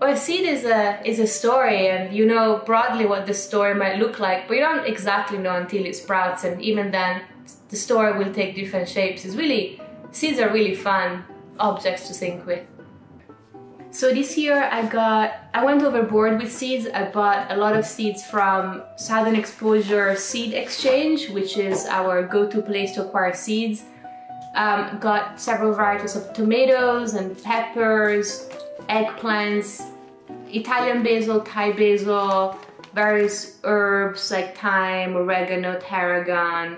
Well, a seed is a story, and you know broadly what the story might look like, but you don't exactly know until it sprouts, and even then the story will take different shapes. Seeds are really fun objects to think with. So this year I went overboard with seeds. I bought a lot of seeds from Southern Exposure Seed Exchange, which is our go-to place to acquire seeds. Got several varieties of tomatoes and peppers, eggplants, Italian basil, Thai basil, various herbs like thyme, oregano, tarragon,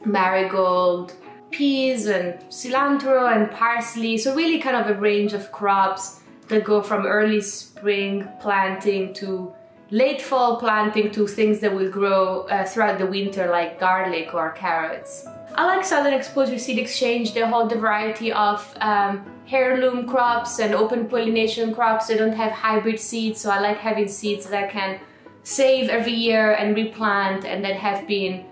marigold, peas and cilantro and parsley. So really kind of a range of crops that go from early spring planting to late fall planting to things that will grow throughout the winter like garlic or carrots. I like Southern Exposure Seed Exchange. They hold a variety of heirloom crops and open pollination crops. They don't have hybrid seeds, so I like having seeds that I can save every year and replant and that have been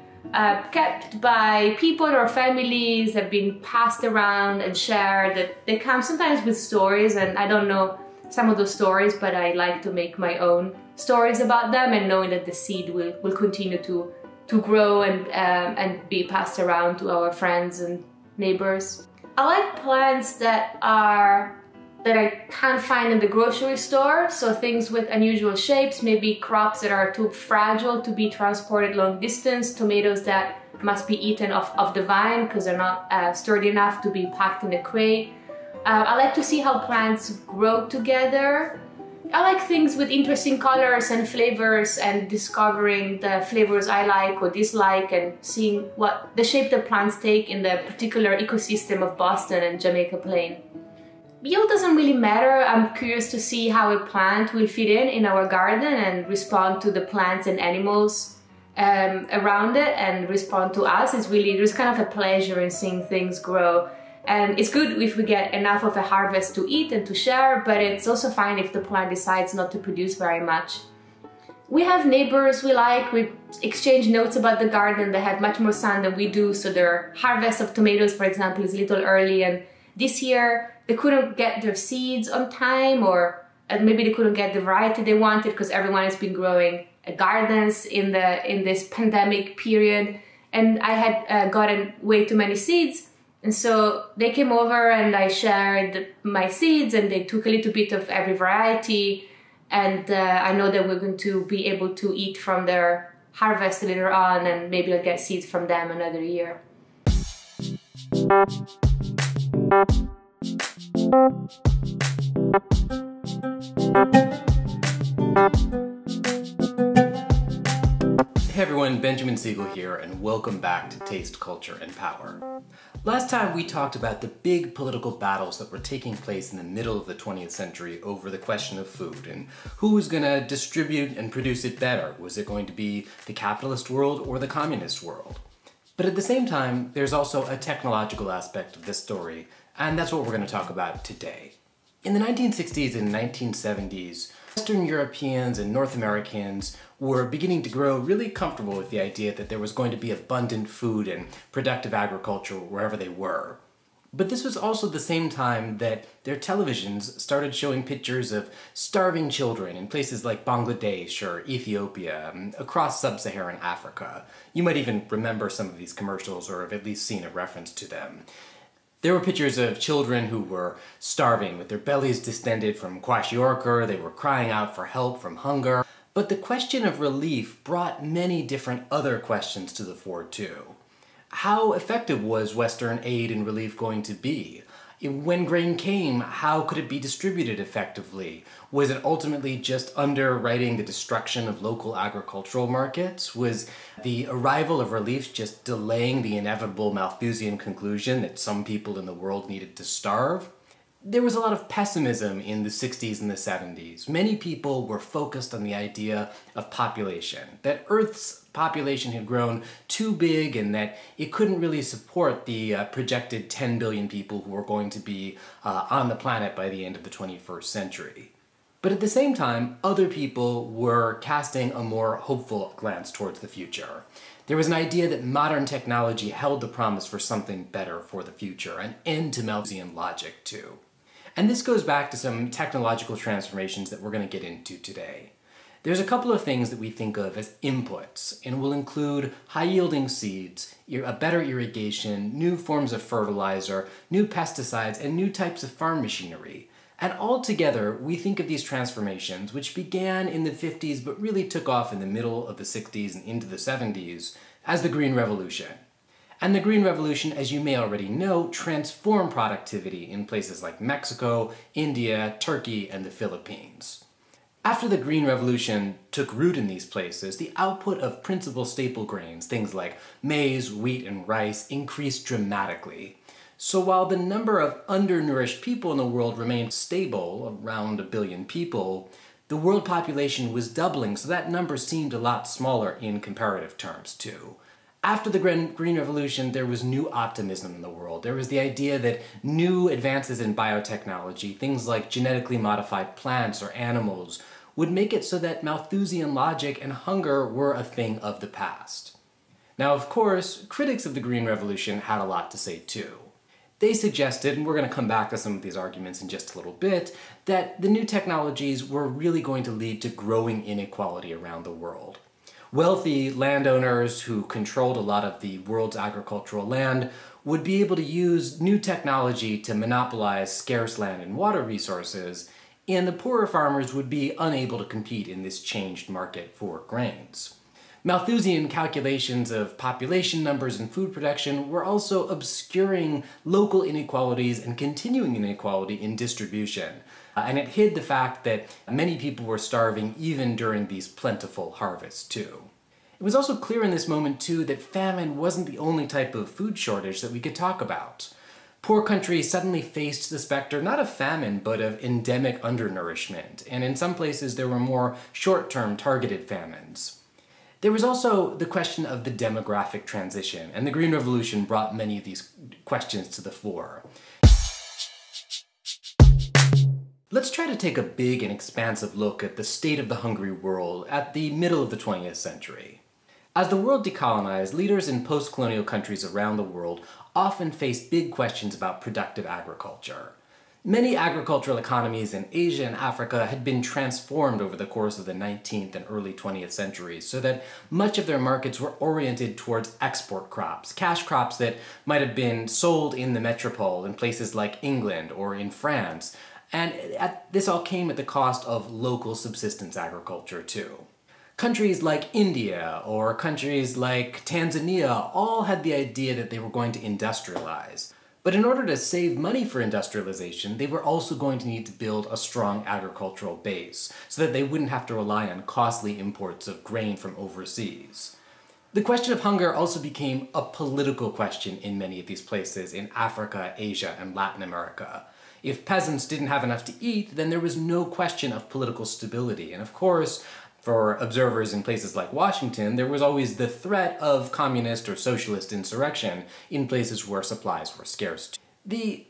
kept by people or families, have been passed around and shared. That they come sometimes with stories, and I don't know some of those stories, but I like to make my own stories about them, and knowing that the seed will continue to grow and be passed around to our friends and neighbors. I like plants that I can't find in the grocery store, so things with unusual shapes, maybe crops that are too fragile to be transported long distance, tomatoes that must be eaten off the vine because they're not sturdy enough to be packed in a crate. I like to see how plants grow together. I like things with interesting colors and flavors, and discovering the flavors I like or dislike and seeing what the shape the plants take in the particular ecosystem of Boston and Jamaica Plain. Yield doesn't really matter. I'm curious to see how a plant will fit in our garden and respond to the plants and animals around it and respond to us. There's kind of a pleasure in seeing things grow. And it's good if we get enough of a harvest to eat and to share, but it's also fine if the plant decides not to produce very much. We have neighbors we like. We exchange notes about the garden. They have much more sun than we do, so their harvest of tomatoes, for example, is a little early, and this year they couldn't get their seeds on time, or maybe they couldn't get the variety they wanted because everyone has been growing gardens in this pandemic period, and I had gotten way too many seeds. And so they came over and I shared my seeds, and they took a little bit of every variety, and I know that we're going to be able to eat from their harvest later on, and maybe I'll get seeds from them another year. Hey everyone, Benjamin Siegel here, and welcome back to Taste, Culture, and Power. Last time we talked about the big political battles that were taking place in the middle of the 20th century over the question of food, and who was going to distribute and produce it better. Was it going to be the capitalist world or the communist world? But at the same time, there's also a technological aspect of this story, and that's what we're going to talk about today. In the 1960s and 1970s, Western Europeans and North Americans were beginning to grow really comfortable with the idea that there was going to be abundant food and productive agriculture wherever they were. But this was also the same time that their televisions started showing pictures of starving children in places like Bangladesh or Ethiopia, across sub-Saharan Africa. You might even remember some of these commercials or have at least seen a reference to them. There were pictures of children who were starving with their bellies distended from kwashiorkor. They were crying out for help from hunger. But the question of relief brought many different other questions to the fore too. How effective was Western aid and relief going to be? When grain came, how could it be distributed effectively? Was it ultimately just underwriting the destruction of local agricultural markets? Was the arrival of relief just delaying the inevitable Malthusian conclusion that some people in the world needed to starve? There was a lot of pessimism in the 60s and the 70s. Many people were focused on the idea of population, that Earth's population had grown too big and that it couldn't really support the projected 10 billion people who were going to be on the planet by the end of the 21st century. But at the same time, other people were casting a more hopeful glance towards the future. There was an idea that modern technology held the promise for something better for the future, an end to Malthusian logic too. And this goes back to some technological transformations that we're going to get into today. There's a couple of things that we think of as inputs, and will include high-yielding seeds, a better irrigation, new forms of fertilizer, new pesticides, and new types of farm machinery. And altogether, we think of these transformations, which began in the 50s but really took off in the middle of the 60s and into the 70s, as the Green Revolution. And the Green Revolution, as you may already know, transformed productivity in places like Mexico, India, Turkey, and the Philippines. After the Green Revolution took root in these places, the output of principal staple grains, things like maize, wheat, and rice, increased dramatically. So while the number of undernourished people in the world remained stable, around 1 billion people, the world population was doubling, so that number seemed a lot smaller in comparative terms too. After the Green Revolution, there was new optimism in the world. There was the idea that new advances in biotechnology, things like genetically modified plants or animals, would make it so that Malthusian logic and hunger were a thing of the past. Now, of course, critics of the Green Revolution had a lot to say too. They suggested, and we're going to come back to some of these arguments in just a little bit, that the new technologies were really going to lead to growing inequality around the world. Wealthy landowners who controlled a lot of the world's agricultural land would be able to use new technology to monopolize scarce land and water resources, and the poorer farmers would be unable to compete in this changed market for grains. Malthusian calculations of population numbers and food production were also obscuring local inequalities and continuing inequality in distribution. And it hid the fact that many people were starving even during these plentiful harvests too. It was also clear in this moment too that famine wasn't the only type of food shortage that we could talk about. Poor countries suddenly faced the specter not of famine but of endemic undernourishment, and in some places there were more short-term targeted famines. There was also the question of the demographic transition, and the Green Revolution brought many of these questions to the fore. Let's try to take a big and expansive look at the state of the hungry world at the middle of the 20th century. As the world decolonized, leaders in post-colonial countries around the world often faced big questions about productive agriculture. Many agricultural economies in Asia and Africa had been transformed over the course of the 19th and early 20th centuries so that much of their markets were oriented towards export crops, cash crops that might have been sold in the metropole in places like England or in France. And this all came at the cost of local subsistence agriculture too. Countries like India or countries like Tanzania all had the idea that they were going to industrialize. But in order to save money for industrialization, they were also going to need to build a strong agricultural base so that they wouldn't have to rely on costly imports of grain from overseas. The question of hunger also became a political question in many of these places in Africa, Asia, and Latin America. If peasants didn't have enough to eat, then there was no question of political stability. And of course, for observers in places like Washington, there was always the threat of communist or socialist insurrection in places where supplies were scarce. The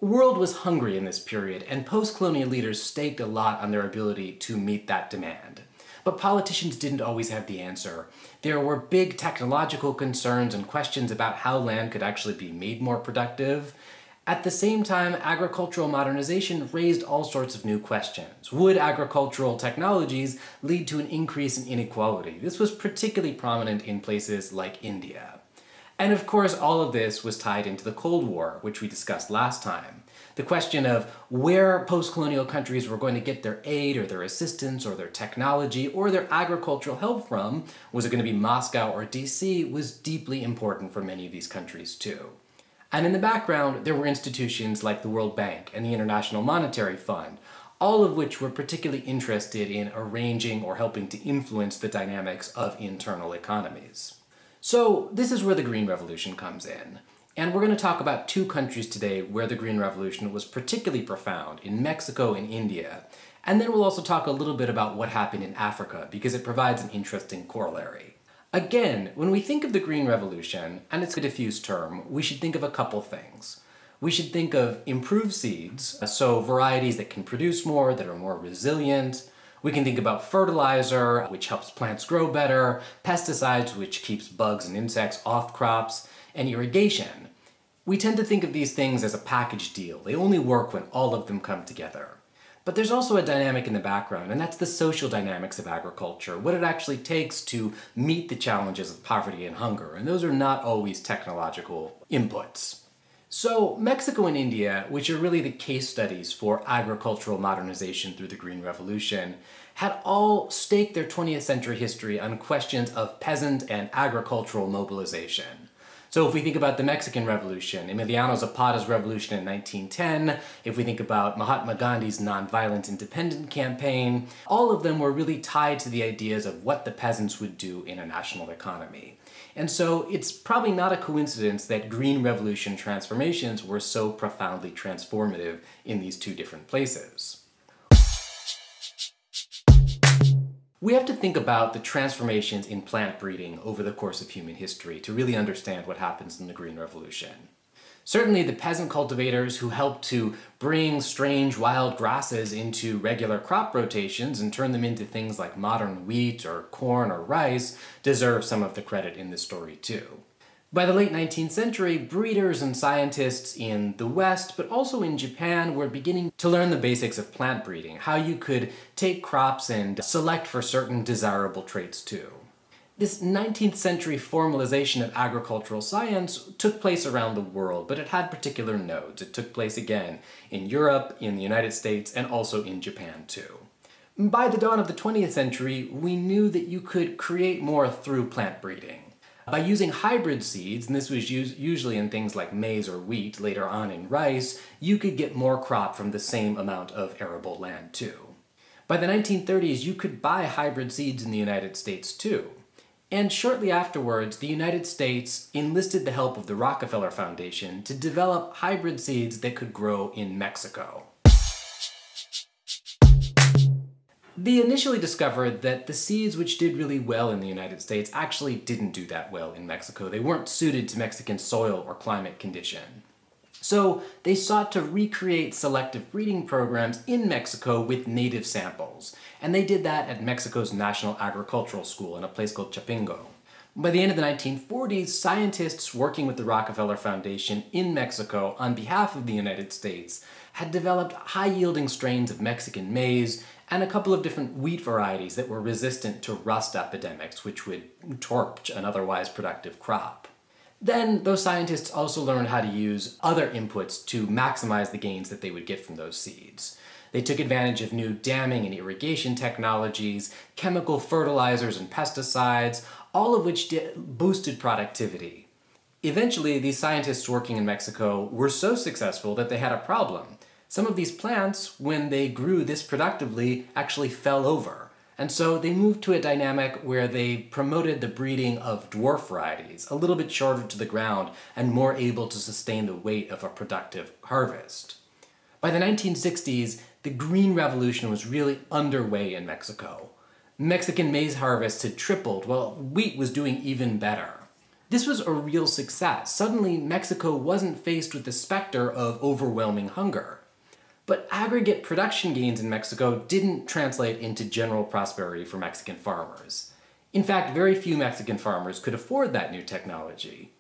world was hungry in this period, and post-colonial leaders staked a lot on their ability to meet that demand. But politicians didn't always have the answer. There were big technological concerns and questions about how land could actually be made more productive. At the same time, agricultural modernization raised all sorts of new questions. Would agricultural technologies lead to an increase in inequality? This was particularly prominent in places like India. And of course, all of this was tied into the Cold War, which we discussed last time. The question of where post-colonial countries were going to get their aid or their assistance or their technology or their agricultural help from, was it going to be Moscow or DC, was deeply important for many of these countries too. And in the background, there were institutions like the World Bank and the International Monetary Fund, all of which were particularly interested in arranging or helping to influence the dynamics of internal economies. So this is where the Green Revolution comes in. And we're going to talk about two countries today where the Green Revolution was particularly profound, in Mexico and India. And then we'll also talk a little bit about what happened in Africa, because it provides an interesting corollary. Again, when we think of the Green Revolution, and it's a diffuse term, we should think of a couple things. We should think of improved seeds, so varieties that can produce more, that are more resilient. We can think about fertilizer, which helps plants grow better, pesticides, which keeps bugs and insects off crops, and irrigation, We tend to think of these things as a package deal. They only work when all of them come together. But there's also a dynamic in the background, and that's the social dynamics of agriculture, what it actually takes to meet the challenges of poverty and hunger, and those are not always technological inputs. So Mexico and India, which are really the case studies for agricultural modernization through the Green Revolution, had all staked their 20th century history on questions of peasant and agricultural mobilization. So if we think about the Mexican Revolution, Emiliano Zapata's revolution in 1910, if we think about Mahatma Gandhi's nonviolent independence campaign, all of them were really tied to the ideas of what the peasants would do in a national economy. And so it's probably not a coincidence that Green Revolution transformations were so profoundly transformative in these two different places. We have to think about the transformations in plant breeding over the course of human history to really understand what happens in the Green Revolution. Certainly the peasant cultivators who helped to bring strange wild grasses into regular crop rotations and turn them into things like modern wheat or corn or rice deserve some of the credit in this story too. By the late 19th century, breeders and scientists in the West, but also in Japan, were beginning to learn the basics of plant breeding, how you could take crops and select for certain desirable traits too. This 19th century formalization of agricultural science took place around the world, but it had particular nodes. It took place again in Europe, in the United States, and also in Japan too. By the dawn of the 20th century, we knew that you could create more through plant breeding. By using hybrid seeds, and this was usually in things like maize or wheat, later on in rice, you could get more crop from the same amount of arable land too. By the 1930s, you could buy hybrid seeds in the United States too. And shortly afterwards, the United States enlisted the help of the Rockefeller Foundation to develop hybrid seeds that could grow in Mexico. They initially discovered that the seeds which did really well in the United States actually didn't do that well in Mexico. They weren't suited to Mexican soil or climate condition. So they sought to recreate selective breeding programs in Mexico with native samples. And they did that at Mexico's National Agricultural School in a place called Chapingo. By the end of the 1940s, scientists working with the Rockefeller Foundation in Mexico on behalf of the United States had developed high-yielding strains of Mexican maize and a couple of different wheat varieties that were resistant to rust epidemics, which would torch an otherwise productive crop. Then those scientists also learned how to use other inputs to maximize the gains that they would get from those seeds. They took advantage of new damming and irrigation technologies, chemical fertilizers and pesticides, all of which boosted productivity. Eventually, these scientists working in Mexico were so successful that they had a problem. Some of these plants, when they grew this productively, actually fell over. And so they moved to a dynamic where they promoted the breeding of dwarf varieties, a little bit shorter to the ground and more able to sustain the weight of a productive harvest. By the 1960s, the Green Revolution was really underway in Mexico. Mexican maize harvests had tripled, while wheat was doing even better. This was a real success. Suddenly, Mexico wasn't faced with the specter of overwhelming hunger. But aggregate production gains in Mexico didn't translate into general prosperity for Mexican farmers. In fact, very few Mexican farmers could afford that new technology.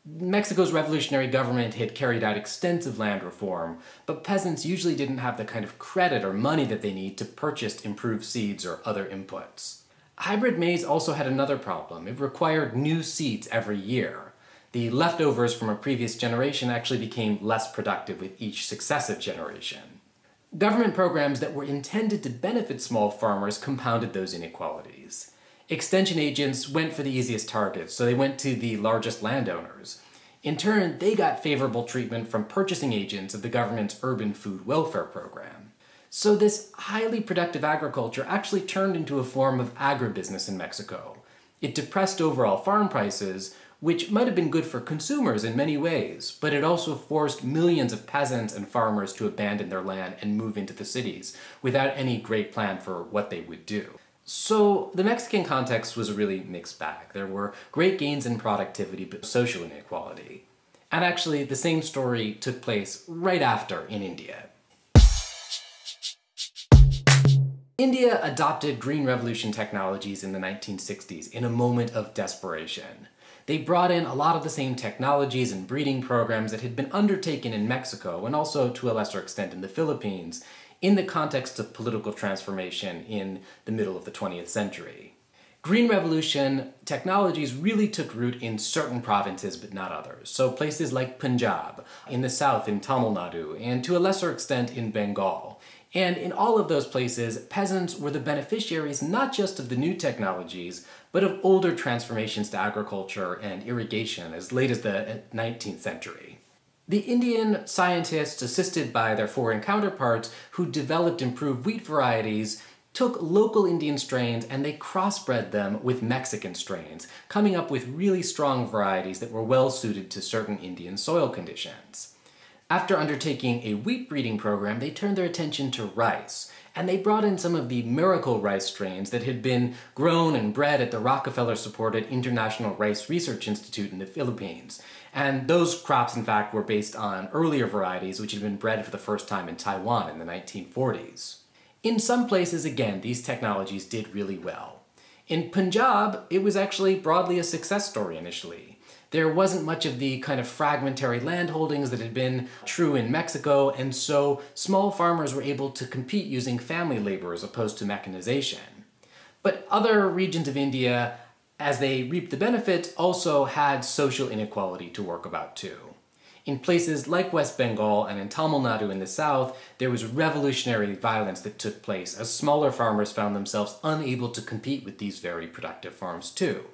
Mexico's revolutionary government had carried out extensive land reform, but peasants usually didn't have the kind of credit or money that they need to purchase improved seeds or other inputs. Hybrid maize also had another problem. It required new seeds every year. The leftovers from a previous generation actually became less productive with each successive generation. Government programs that were intended to benefit small farmers compounded those inequalities. Extension agents went for the easiest targets, so they went to the largest landowners. In turn, they got favorable treatment from purchasing agents of the government's urban food welfare program. So this highly productive agriculture actually turned into a form of agribusiness in Mexico. It depressed overall farm prices, which might have been good for consumers in many ways, but it also forced millions of peasants and farmers to abandon their land and move into the cities without any great plan for what they would do. So the Mexican context was a really mixed bag. There were great gains in productivity, but social inequality. And actually, the same story took place right after in India. India adopted Green Revolution technologies in the 1960s in a moment of desperation. They brought in a lot of the same technologies and breeding programs that had been undertaken in Mexico and also to a lesser extent in the Philippines in the context of political transformation in the middle of the 20th century. Green Revolution technologies really took root in certain provinces but not others. So places like Punjab, in the south in Tamil Nadu, and to a lesser extent in Bengal. And in all of those places, peasants were the beneficiaries not just of the new technologies, but of older transformations to agriculture and irrigation as late as the 19th century. The Indian scientists, assisted by their foreign counterparts who developed improved wheat varieties, took local Indian strains and they crossbred them with Mexican strains, coming up with really strong varieties that were well suited to certain Indian soil conditions. After undertaking a wheat breeding program, they turned their attention to rice, and they brought in some of the miracle rice strains that had been grown and bred at the Rockefeller-supported International Rice Research Institute in the Philippines. And those crops, in fact, were based on earlier varieties which had been bred for the first time in Taiwan in the 1940s. In some places, again, these technologies did really well. In Punjab, it was actually broadly a success story initially. There wasn't much of the kind of fragmentary land holdings that had been true in Mexico, and so small farmers were able to compete using family labor as opposed to mechanization. But other regions of India, as they reaped the benefit, also had social inequality to work about too. In places like West Bengal and in Tamil Nadu in the south, there was revolutionary violence that took place as smaller farmers found themselves unable to compete with these very productive farms too.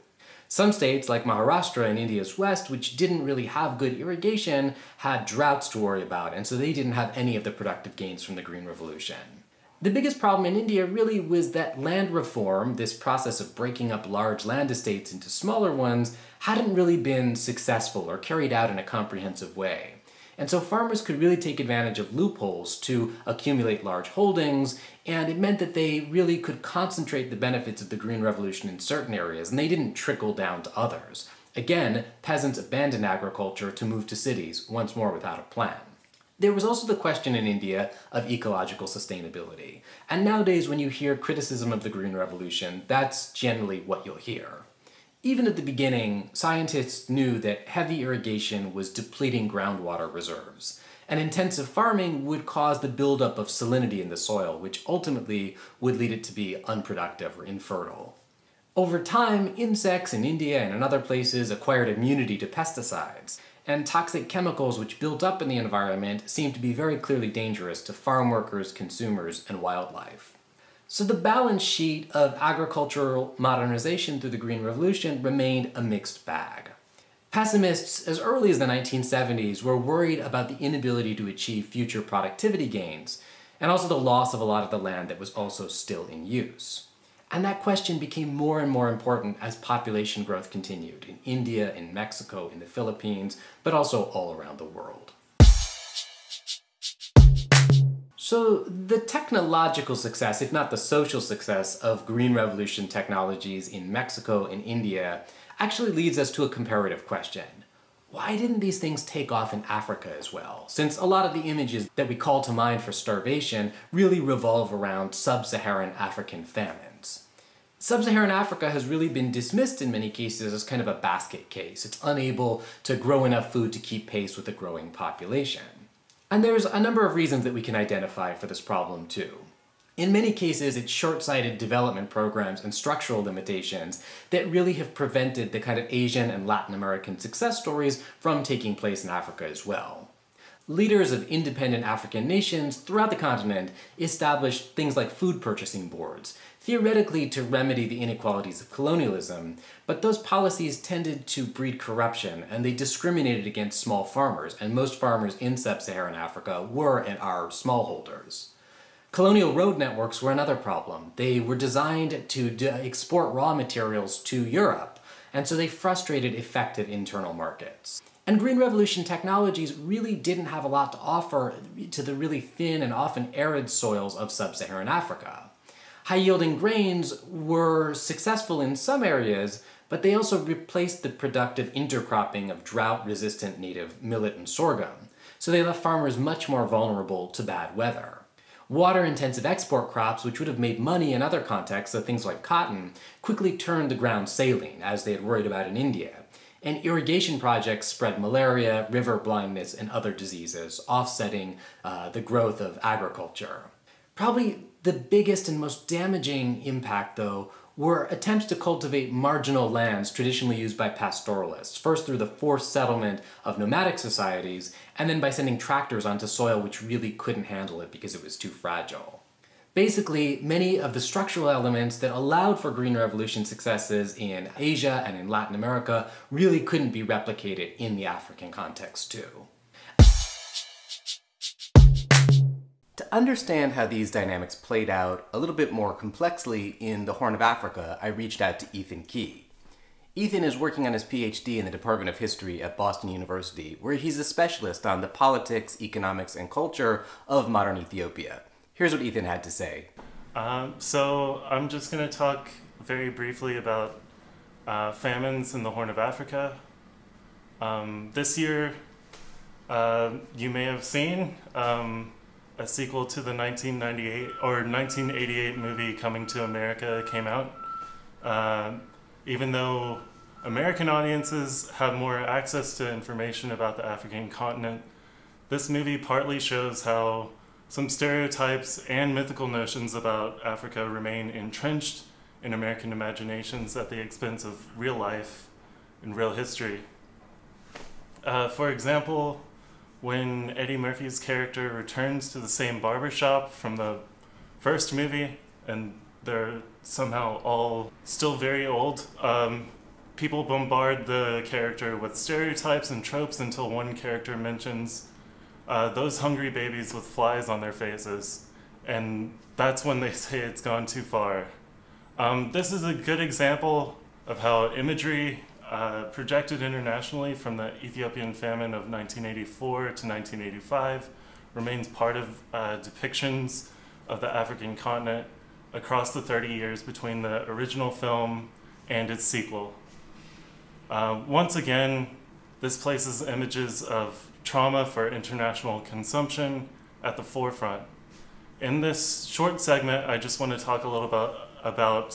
Some states, like Maharashtra in India's west, which didn't really have good irrigation, had droughts to worry about, and so they didn't have any of the productive gains from the Green Revolution. The biggest problem in India really was that land reform, this process of breaking up large land estates into smaller ones, hadn't really been successful or carried out in a comprehensive way. And so farmers could really take advantage of loopholes to accumulate large holdings, and it meant that they really could concentrate the benefits of the Green Revolution in certain areas, and they didn't trickle down to others. Again, peasants abandoned agriculture to move to cities, once more without a plan. There was also the question in India of ecological sustainability, and nowadays when you hear criticism of the Green Revolution, that's generally what you'll hear. Even at the beginning, scientists knew that heavy irrigation was depleting groundwater reserves, and intensive farming would cause the buildup of salinity in the soil, which ultimately would lead it to be unproductive or infertile. Over time, insects in India and in other places acquired immunity to pesticides, and toxic chemicals which built up in the environment seemed to be very clearly dangerous to farm workers, consumers, and wildlife. So the balance sheet of agricultural modernization through the Green Revolution remained a mixed bag. Pessimists as early as the 1970s were worried about the inability to achieve future productivity gains, and also the loss of a lot of the land that was also still in use. And that question became more and more important as population growth continued in India, in Mexico, in the Philippines, but also all around the world. So the technological success, if not the social success, of Green Revolution technologies in Mexico and India actually leads us to a comparative question. Why didn't these things take off in Africa as well? Since a lot of the images that we call to mind for starvation really revolve around sub-Saharan African famines. Sub-Saharan Africa has really been dismissed in many cases as kind of a basket case. It's unable to grow enough food to keep pace with the growing population. And there's a number of reasons that we can identify for this problem too. In many cases, it's short-sighted development programs and structural limitations that really have prevented the kind of Asian and Latin American success stories from taking place in Africa as well. Leaders of independent African nations throughout the continent established things like food purchasing boards, theoretically to remedy the inequalities of colonialism, but those policies tended to breed corruption and they discriminated against small farmers, and most farmers in sub-Saharan Africa were and are smallholders. Colonial road networks were another problem. They were designed to export raw materials to Europe, and so they frustrated effective internal markets. And Green Revolution technologies really didn't have a lot to offer to the really thin and often arid soils of sub-Saharan Africa. High-yielding grains were successful in some areas, but they also replaced the productive intercropping of drought-resistant native millet and sorghum, so they left farmers much more vulnerable to bad weather. Water-intensive export crops, which would have made money in other contexts, so things like cotton, quickly turned the ground saline, as they had worried about in India. and irrigation projects spread malaria, river blindness, and other diseases, offsetting the growth of agriculture. Probably the biggest and most damaging impact, though, were attempts to cultivate marginal lands traditionally used by pastoralists, first through the forced settlement of nomadic societies, and then by sending tractors onto soil which really couldn't handle it because it was too fragile. Basically, many of the structural elements that allowed for Green Revolution successes in Asia and in Latin America really couldn't be replicated in the African context too. To understand how these dynamics played out a little bit more complexly in the Horn of Africa, I reached out to Ethan Key. Ethan is working on his PhD in the Department of History at Boston University, where he's a specialist on the politics, economics, and culture of modern Ethiopia. Here's what Ethan had to say. So I'm just going to talk very briefly about famines in the Horn of Africa. This year, you may have seen a sequel to the 1988 movie Coming to America came out. Even though American audiences have more access to information about the African continent, this movie partly shows how some stereotypes and mythical notions about Africa remain entrenched in American imaginations at the expense of real life and real history. For example, when Eddie Murphy's character returns to the same barbershop from the first movie, and they're somehow all still very old, people bombard the character with stereotypes and tropes until one character mentions those hungry babies with flies on their faces, and that's when they say it's gone too far. This is a good example of how imagery projected internationally from the Ethiopian famine of 1984 to 1985 remains part of depictions of the African continent across the 30 years between the original film and its sequel. Once again, this places images of trauma for international consumption at the forefront. In this short segment, I just want to talk a little about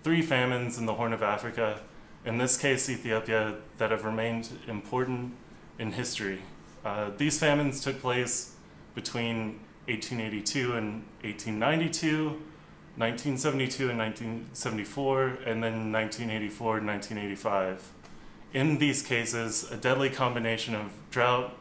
3 famines in the Horn of Africa, in this case Ethiopia, that have remained important in history. These famines took place between 1882 and 1892, 1972 and 1974, and then 1984 and 1985. In these cases, a deadly combination of drought,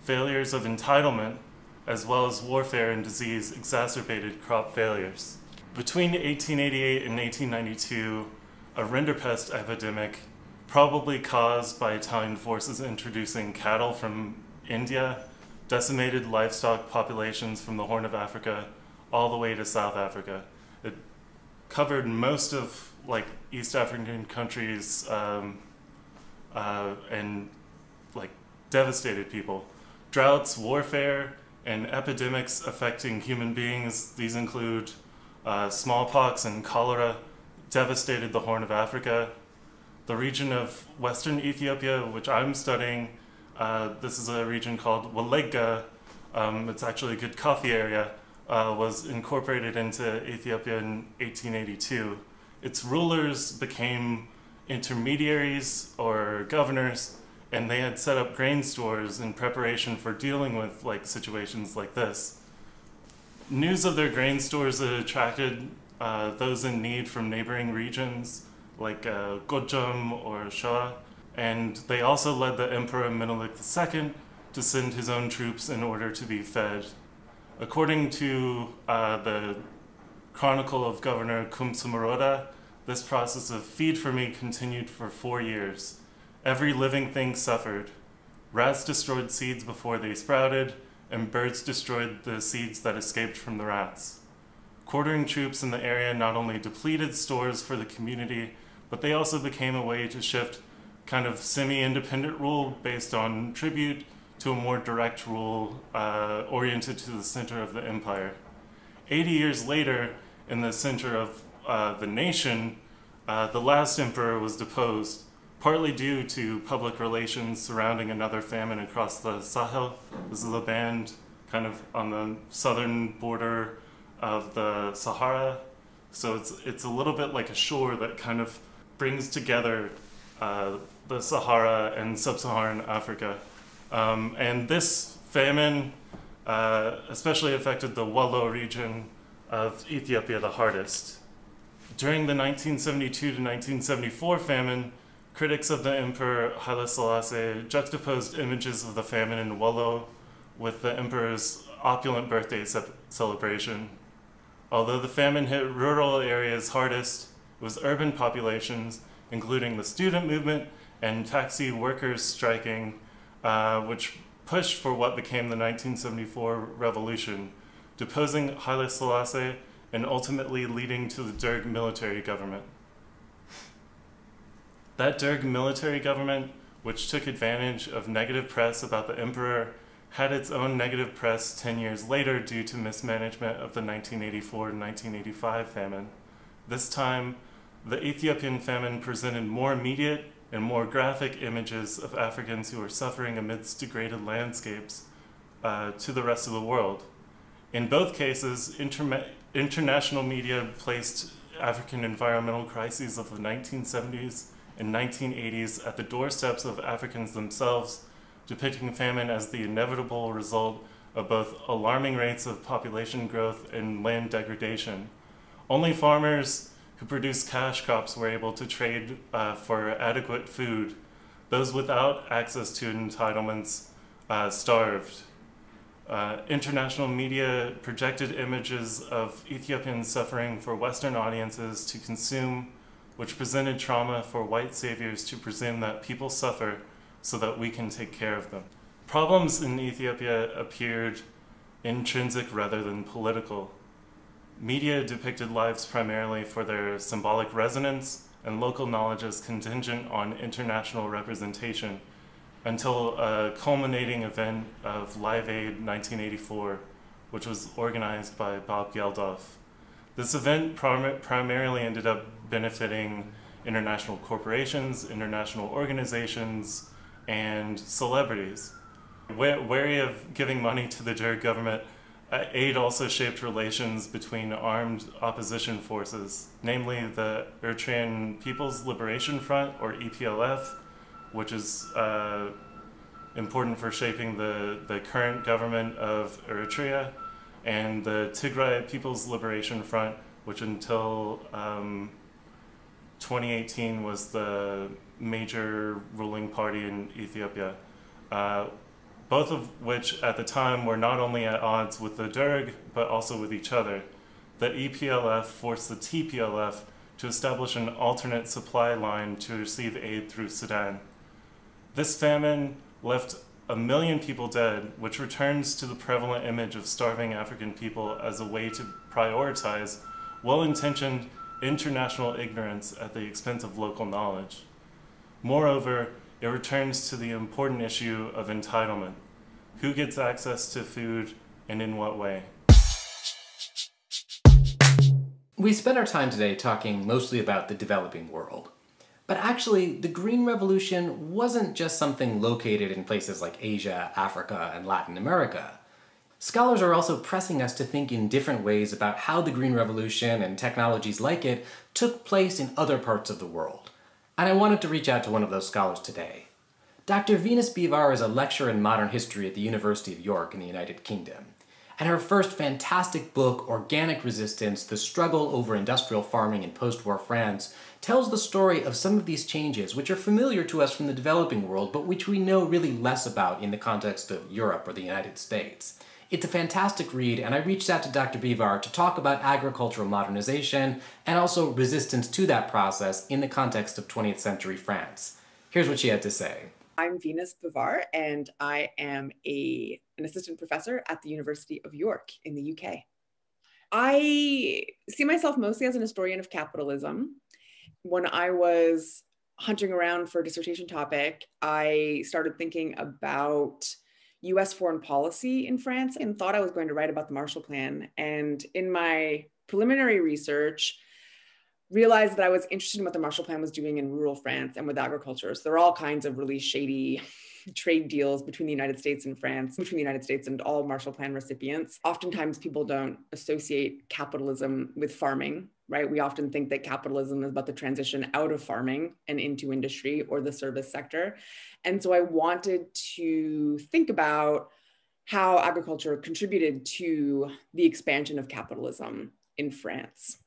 failures of entitlement, as well as warfare and disease exacerbated crop failures. Between 1888 and 1892, a rinderpest epidemic, probably caused by Italian forces introducing cattle from India, decimated livestock populations from the Horn of Africa all the way to South Africa. It covered most of East African countries and devastated people. Droughts, warfare, and epidemics affecting human beings, these include smallpox and cholera, devastated the Horn of Africa. The region of Western Ethiopia, which I'm studying, this is a region called Walega. It's actually a good coffee area, was incorporated into Ethiopia in 1882. Its rulers became intermediaries or governors, and they had set up grain stores in preparation for dealing with situations like this. News of their grain stores attracted those in need from neighboring regions like Gojam or Shoa, and they also led the Emperor Menelik II to send his own troops in order to be fed. According to the Chronicle of Governor Kumsumuroda, this process of feed for me continued for 4 years. Every living thing suffered. Rats destroyed seeds before they sprouted, and birds destroyed the seeds that escaped from the rats. Quartering troops in the area not only depleted stores for the community, but they also became a way to shift kind of semi-independent rule based on tribute to a more direct rule oriented to the center of the empire. 80 years later, in the center of the nation, the last emperor was deposed, partly due to public relations surrounding another famine across the Sahel. This is a band kind of on the southern border of the Sahara. So it's a little bit like a shore that kind of brings together the Sahara and sub-Saharan Africa. And this famine especially affected the Wollo region of Ethiopia the hardest. During the 1972 to 1974 famine, critics of the Emperor Haile Selassie juxtaposed images of the famine in Wollo with the emperor's opulent birthday celebration. Although the famine hit rural areas hardest, it was urban populations, including the student movement and taxi workers striking, which pushed for what became the 1974 revolution, deposing Haile Selassie and ultimately leading to the Derg military government. That Derg military government, which took advantage of negative press about the emperor, had its own negative press 10 years later due to mismanagement of the 1984-1985 famine. This time, the Ethiopian famine presented more immediate and more graphic images of Africans who were suffering amidst degraded landscapes to the rest of the world. In both cases, international media placed African environmental crises of the 1970s and 1980s at the doorsteps of Africans themselves, depicting famine as the inevitable result of both alarming rates of population growth and land degradation. Only farmers who produced cash crops were able to trade for adequate food. Those without access to entitlements starved. International media projected images of Ethiopians suffering for Western audiences to consume, which presented trauma for white saviors to presume that people suffer so that we can take care of them. Problems in Ethiopia appeared intrinsic rather than political. Media depicted lives primarily for their symbolic resonance and local knowledge as contingent on international representation, until a culminating event of Live Aid 1984, which was organized by Bob Geldof. This event primarily ended up benefiting international corporations, international organizations, and celebrities. Wary of giving money to the Derg government, aid also shaped relations between armed opposition forces, namely the Eritrean People's Liberation Front, or EPLF, which is important for shaping the current government of Eritrea, and the Tigray People's Liberation Front, which until 2018 was the major ruling party in Ethiopia. Both of which at the time were not only at odds with the Derg, but also with each other. The EPLF forced the TPLF to establish an alternate supply line to receive aid through Sudan. This famine left 1 million people dead, which returns to the prevalent image of starving African people as a way to prioritize well-intentioned international ignorance at the expense of local knowledge. Moreover, it returns to the important issue of entitlement. Who gets access to food and in what way? We spent our time today talking mostly about the developing world. But actually, the Green Revolution wasn't just something located in places like Asia, Africa, and Latin America. Scholars are also pressing us to think in different ways about how the Green Revolution and technologies like it took place in other parts of the world. And I wanted to reach out to one of those scholars today. Dr. Venus Bivar is a lecturer in modern history at the University of York in the United Kingdom. And her first fantastic book, Organic Resistance: The Struggle Over Industrial Farming in Post-War France, tells the story of some of these changes, which are familiar to us from the developing world, but which we know really less about in the context of Europe or the United States. It's a fantastic read, and I reached out to Dr. Bivar to talk about agricultural modernization and also resistance to that process in the context of 20th century France. Here's what she had to say. I'm Venus Bivar, and I am an assistant professor at the University of York in the UK. I see myself mostly as an historian of capitalism. When I was hunting around for a dissertation topic, I started thinking about US foreign policy in France and thought I was going to write about the Marshall Plan. And in my preliminary research, realized that I was interested in what the Marshall Plan was doing in rural France and with agriculture. So there are all kinds of really shady trade deals between the United States and France, between the United States and all Marshall Plan recipients. Oftentimes people don't associate capitalism with farming, right? We often think that capitalism is about the transition out of farming and into industry or the service sector. And so I wanted to think about how agriculture contributed to the expansion of capitalism in France.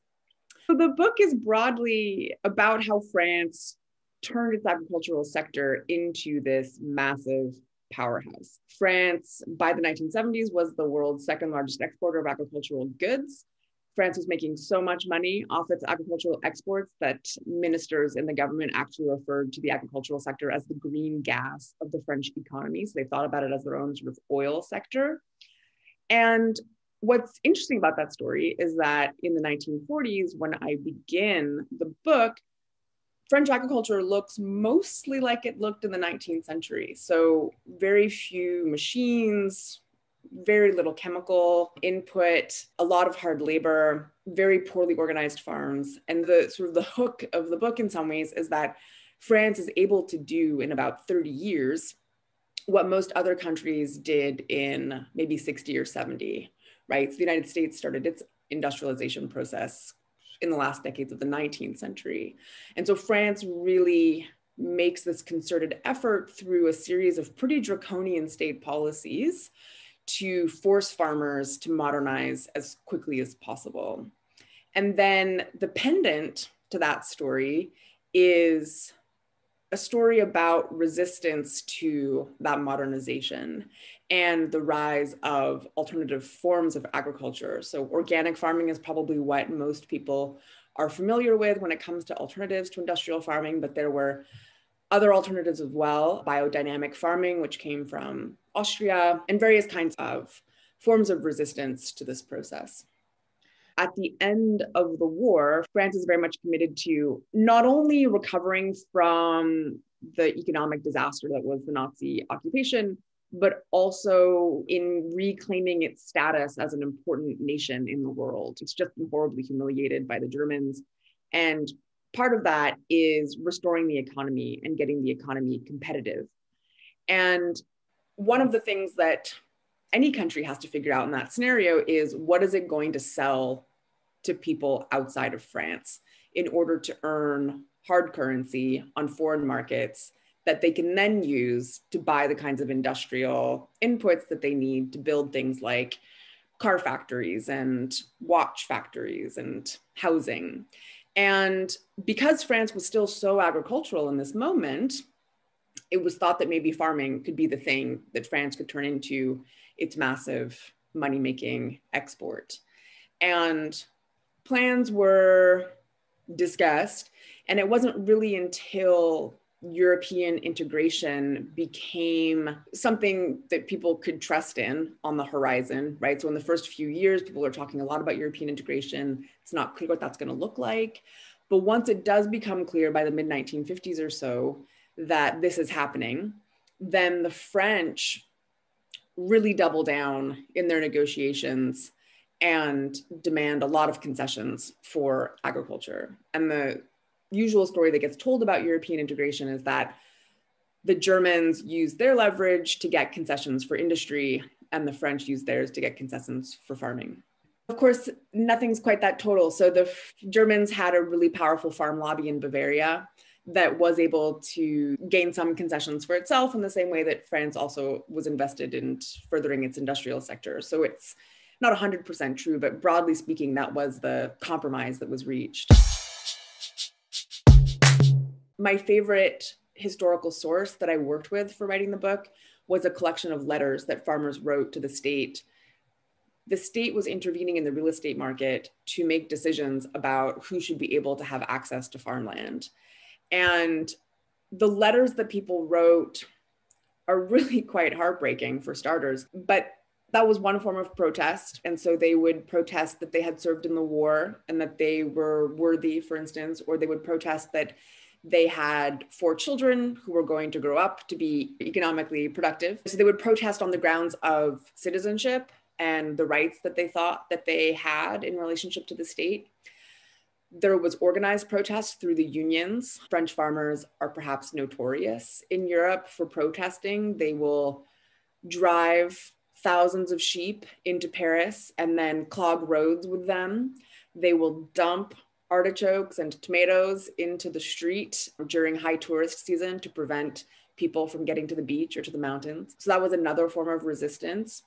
So the book is broadly about how France turned its agricultural sector into this massive powerhouse. France, by the 1970s, was the world's second largest exporter of agricultural goods. France was making so much money off its agricultural exports that ministers in the government actually referred to the agricultural sector as the green gas of the French economy. So they thought about it as their own sort of oil sector. And what's interesting about that story is that in the 1940s, when I begin the book, French agriculture looks mostly like it looked in the 19th century. So very few machines, very little chemical input, a lot of hard labor, very poorly organized farms. And the sort of the hook of the book in some ways is that France is able to do in about 30 years what most other countries did in maybe 60 or 70, right? So the United States started its industrialization process in the last decades of the 19th century. And so France really makes this concerted effort through a series of pretty draconian state policies to force farmers to modernize as quickly as possible. And then the pendant to that story is a story about resistance to that modernization and the rise of alternative forms of agriculture. So organic farming is probably what most people are familiar with when it comes to alternatives to industrial farming, but there were other alternatives as well, biodynamic farming, which came from Austria, and various kinds of forms of resistance to this process. At the end of the war, France is very much committed to not only recovering from the economic disaster that was the Nazi occupation, but also in reclaiming its status as an important nation in the world. It's just been horribly humiliated by the Germans. And part of that is restoring the economy and getting the economy competitive. And one of the things that any country has to figure out in that scenario is, what is it going to sell to people outside of France in order to earn hard currency on foreign markets that they can then use to buy the kinds of industrial inputs that they need to build things like car factories and watch factories and housing. And because France was still so agricultural in this moment, it was thought that maybe farming could be the thing that France could turn into its massive money-making export. And plans were discussed, and it wasn't really until European integration became something that people could trust in on the horizon, right? So in the first few years, people are talking a lot about European integration. It's not clear what that's going to look like. But once it does become clear by the mid-1950s or so that this is happening, then the French really double down in their negotiations and demand a lot of concessions for agriculture. And the usual story that gets told about European integration is that the Germans use their leverage to get concessions for industry, and the French use theirs to get concessions for farming. Of course, nothing's quite that total. So the Germans had a really powerful farm lobby in Bavaria that was able to gain some concessions for itself in the same way that France also was invested in furthering its industrial sector. So it's not 100% true, but broadly speaking, that was the compromise that was reached. My favorite historical source that I worked with for writing the book was a collection of letters that farmers wrote to the state. The state was intervening in the real estate market to make decisions about who should be able to have access to farmland. And the letters that people wrote are really quite heartbreaking, for starters, but that was one form of protest. And so they would protest that they had served in the war and that they were worthy, for instance, or they would protest that they had 4 children who were going to grow up to be economically productive. So they would protest on the grounds of citizenship and the rights that they thought that they had in relationship to the state. There was organized protest through the unions. French farmers are perhaps notorious in Europe for protesting. They will drive thousands of sheep into Paris and then clog roads with them. They will dump artichokes and tomatoes into the street during high tourist season to prevent people from getting to the beach or to the mountains. So that was another form of resistance.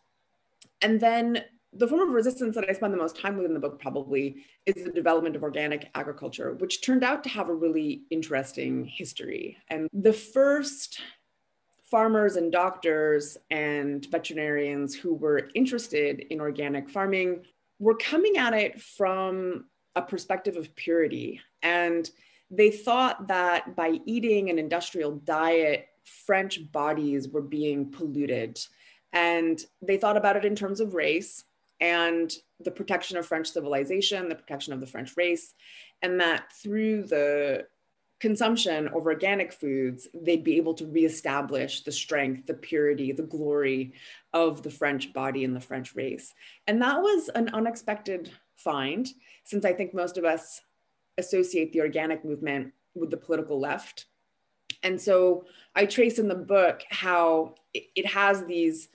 And then the form of resistance that I spend the most time with in the book probably is the development of organic agriculture, which turned out to have a really interesting history. And the first farmers and doctors and veterinarians who were interested in organic farming were coming at it from a perspective of purity. And they thought that by eating an industrial diet, French bodies were being polluted. And they thought about it in terms of race and the protection of French civilization, the protection of the French race, and that through the consumption of organic foods, they'd be able to reestablish the strength, the purity, the glory of the French body and the French race. And that was an unexpected find, since I think most of us associate the organic movement with the political left. And so I trace in the book how it has these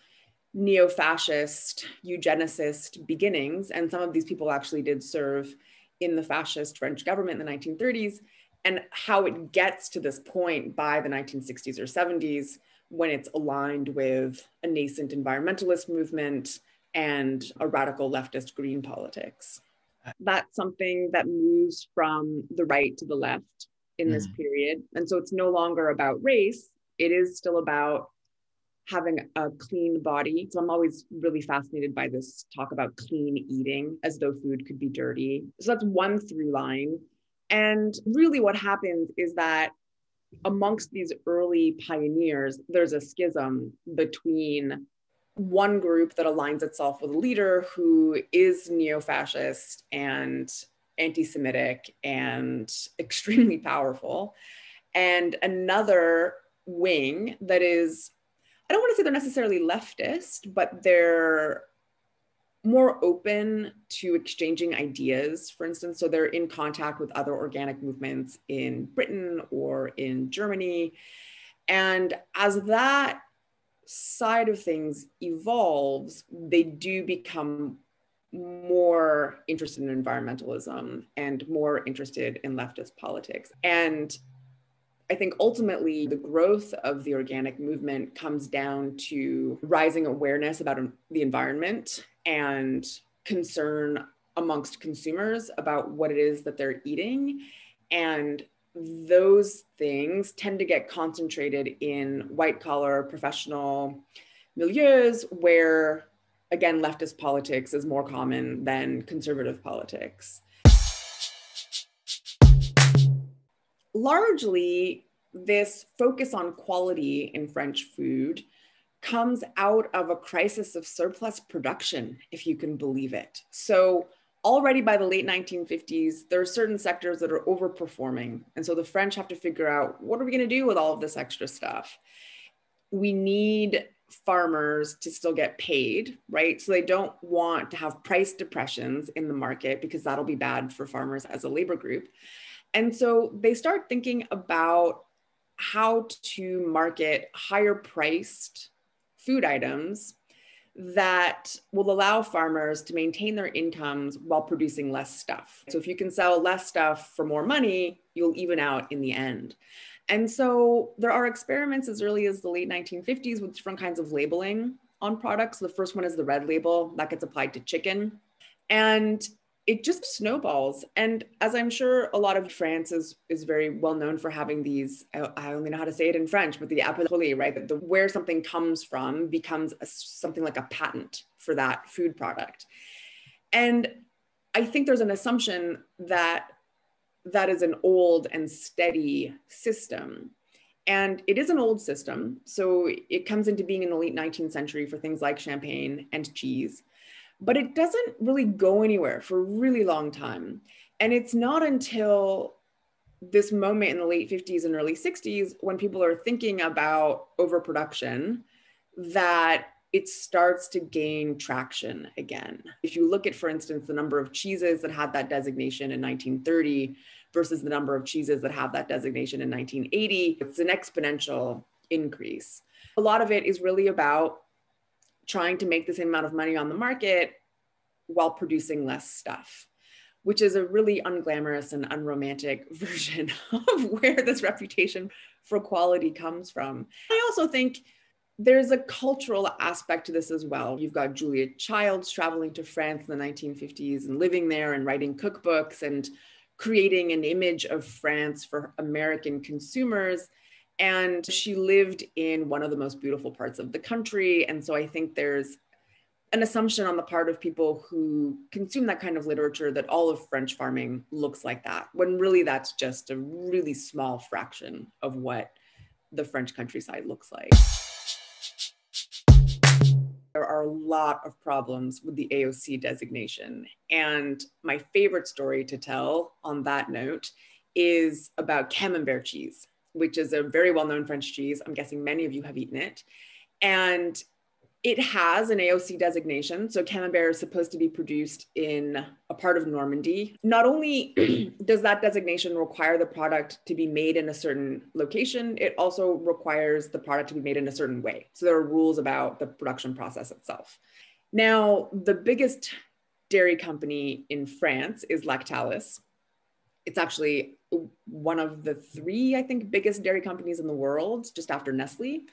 neo-fascist, eugenicist beginnings, and some of these people actually did serve in the fascist French government in the 1930s, and how it gets to this point by the 1960s or 70s when it's aligned with a nascent environmentalist movement and a radical leftist green politics. That's something that moves from the right to the left in this period. And so it's no longer about race. It is still about having a clean body. So I'm always really fascinated by this talk about clean eating as though food could be dirty. So that's one through line. And really what happens is that amongst these early pioneers, there's a schism between one group that aligns itself with a leader who is neo-fascist and anti-Semitic and extremely powerful, and another wing that is, I don't want to say they're necessarily leftist, but they're more open to exchanging ideas, for instance. So they're in contact with other organic movements in Britain or in Germany. And as that side of things evolves, they do become more interested in environmentalism and more interested in leftist politics. And I think ultimately the growth of the organic movement comes down to rising awareness about the environment and concern amongst consumers about what it is that they're eating. And those things tend to get concentrated in white collar professional milieus where, again, leftist politics is more common than conservative politics. Largely, this focus on quality in French food comes out of a crisis of surplus production, if you can believe it. So already by the late 1950s, there are certain sectors that are overperforming. And so the French have to figure out, what are we going to do with all of this extra stuff? We need farmers to still get paid, right? So they don't want to have price depressions in the market because that'll be bad for farmers as a labor group. And so they start thinking about how to market higher priced food items that will allow farmers to maintain their incomes while producing less stuff. So if you can sell less stuff for more money, you'll even out in the end. And so there are experiments as early as the late 1950s with different kinds of labeling on products. The first one is the red label that gets applied to chicken. And it just snowballs. And as I'm sure a lot of France is very well known for having these, I only know how to say it in French, but the apologie, right? Where something comes from becomes something like a patent for that food product. And I think there's an assumption that that is an old and steady system. And it is an old system. So it comes into being in the late 19th century for things like champagne and cheese. But it doesn't really go anywhere for a really long time. And it's not until this moment in the late 50s and early 60s when people are thinking about overproduction that it starts to gain traction again. If you look at, for instance, the number of cheeses that had that designation in 1930 versus the number of cheeses that have that designation in 1980, it's an exponential increase. A lot of it is really about trying to make the same amount of money on the market while producing less stuff, which is a really unglamorous and unromantic version of where this reputation for quality comes from. I also think there's a cultural aspect to this as well. You've got Julia Childs traveling to France in the 1950s and living there and writing cookbooks and creating an image of France for American consumers. And she lived in one of the most beautiful parts of the country. And so I think there's an assumption on the part of people who consume that kind of literature that all of French farming looks like that, when really that's just a really small fraction of what the French countryside looks like. There are a lot of problems with the AOC designation. And my favorite story to tell on that note is about Camembert cheese, which is a very well-known French cheese. I'm guessing many of you have eaten it. And it has an AOC designation. So Camembert is supposed to be produced in a part of Normandy. Not only does that designation require the product to be made in a certain location, it also requires the product to be made in a certain way. So there are rules about the production process itself. Now, the biggest dairy company in France is Lactalis. It's actually one of the three, I think, biggest dairy companies in the world, just after Nestle.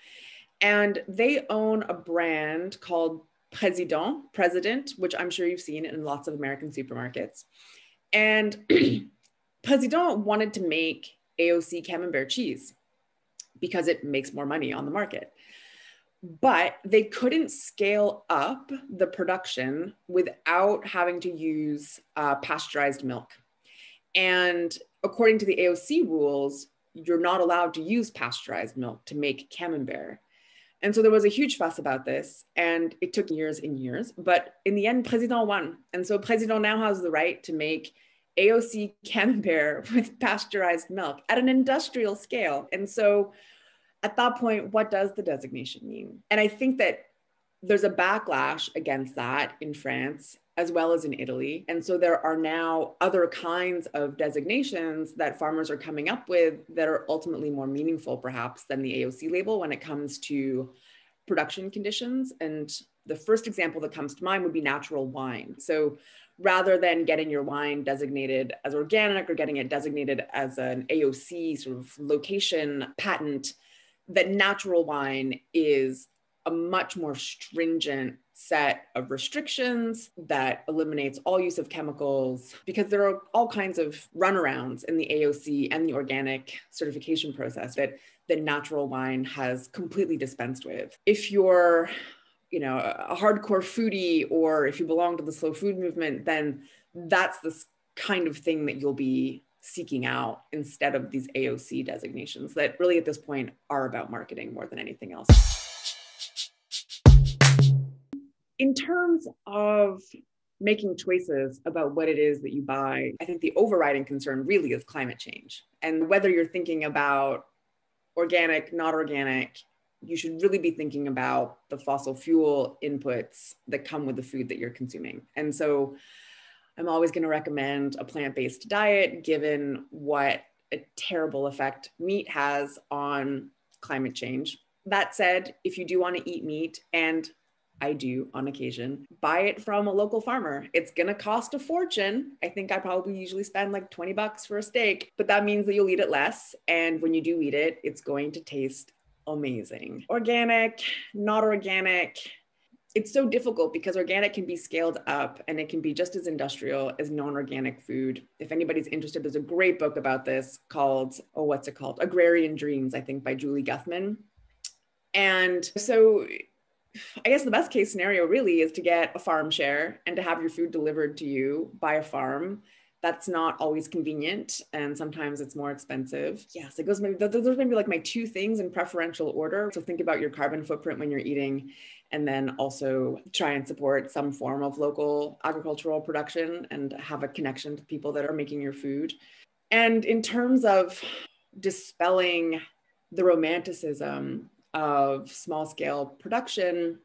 And they own a brand called President, which I'm sure you've seen in lots of American supermarkets. And President wanted to make AOC Camembert cheese because it makes more money on the market. But they couldn't scale up the production without having to use pasteurized milk. And according to the AOC rules, you're not allowed to use pasteurized milk to make Camembert. And so there was a huge fuss about this, and it took years and years, but in the end, President won. And so President now has the right to make AOC Camembert with pasteurized milk at an industrial scale. And so at that point, what does the designation mean? And I think that there's a backlash against that in France, as well as in Italy. And so there are now other kinds of designations that farmers are coming up with that are ultimately more meaningful, perhaps, than the AOC label when it comes to production conditions. And the first example that comes to mind would be natural wine. So rather than getting your wine designated as organic or getting it designated as an AOC sort of location patent, that natural wine is a much more stringent set of restrictions that eliminates all use of chemicals, because there are all kinds of runarounds in the AOC and the organic certification process that natural wine has completely dispensed with. If you're, a hardcore foodie, or if you belong to the slow food movement, then that's the kind of thing that you'll be seeking out instead of these AOC designations that really at this point are about marketing more than anything else. In terms of making choices about what it is that you buy, I think the overriding concern really is climate change. And whether you're thinking about organic, not organic, you should really be thinking about the fossil fuel inputs that come with the food that you're consuming. And so I'm always going to recommend a plant-based diet, given what a terrible effect meat has on climate change. That said, if you do want to eat meat, and I do on occasion, buy it from a local farmer. It's going to cost a fortune. I think I probably usually spend like $20 for a steak, but that means that you'll eat it less. And when you do eat it, it's going to taste amazing. Organic, not organic. It's so difficult because organic can be scaled up and it can be just as industrial as non-organic food. If anybody's interested, there's a great book about this called, Agrarian Dreams, I think, by Julie Guthman. And so I guess the best case scenario really is to get a farm share and to have your food delivered to you by a farm. That's not always convenient, and sometimes it's more expensive. Yes, those may be like my two things in preferential order. So think about your carbon footprint when you're eating, and then also try and support some form of local agricultural production and have a connection to people that are making your food. And in terms of dispelling the romanticism of small scale production,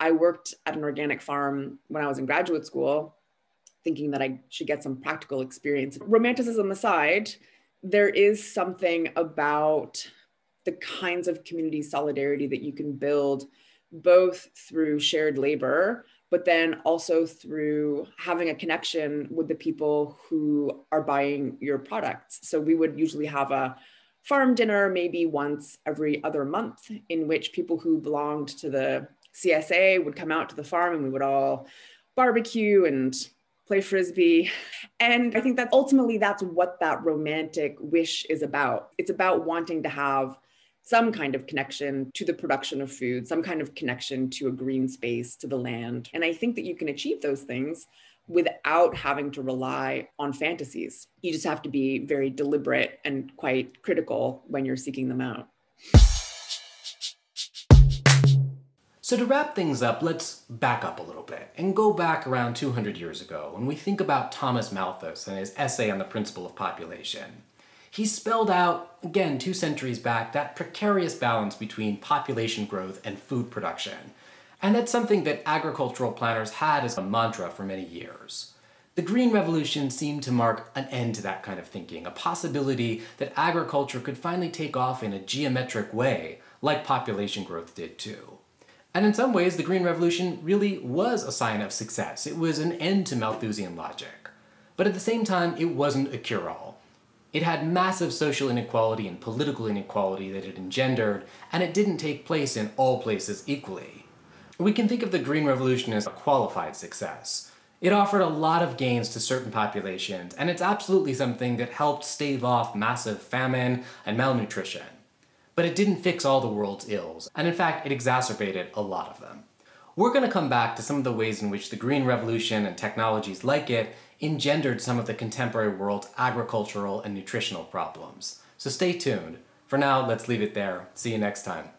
I worked at an organic farm when I was in graduate school, thinking that I should get some practical experience. Romanticism aside, there is something about the kinds of community solidarity that you can build both through shared labor, but then also through having a connection with the people who are buying your products. So we would usually have a farm dinner maybe once every other month, in which people who belonged to the CSA would come out to the farm and we would all barbecue and play frisbee. And I think that ultimately that's what that romantic wish is about. It's about wanting to have some kind of connection to the production of food, some kind of connection to a green space, to the land. And I think that you can achieve those things without having to rely on fantasies. You just have to be very deliberate and quite critical when you're seeking them out. So to wrap things up, let's back up a little bit and go back around 200 years ago when we think about Thomas Malthus and his essay on the principle of population. He spelled out, again, 2 centuries back, that precarious balance between population growth and food production. And that's something that agricultural planners had as a mantra for many years. The Green Revolution seemed to mark an end to that kind of thinking, a possibility that agriculture could finally take off in a geometric way, like population growth did too. And in some ways, the Green Revolution really was a sign of success. It was an end to Malthusian logic. But at the same time, it wasn't a cure-all. It had massive social inequality and political inequality that it engendered, and it didn't take place in all places equally. We can think of the Green Revolution as a qualified success. It offered a lot of gains to certain populations, and it's absolutely something that helped stave off massive famine and malnutrition. But it didn't fix all the world's ills, and in fact, it exacerbated a lot of them. We're going to come back to some of the ways in which the Green Revolution and technologies like it engendered some of the contemporary world's agricultural and nutritional problems. So stay tuned. For now, let's leave it there. See you next time.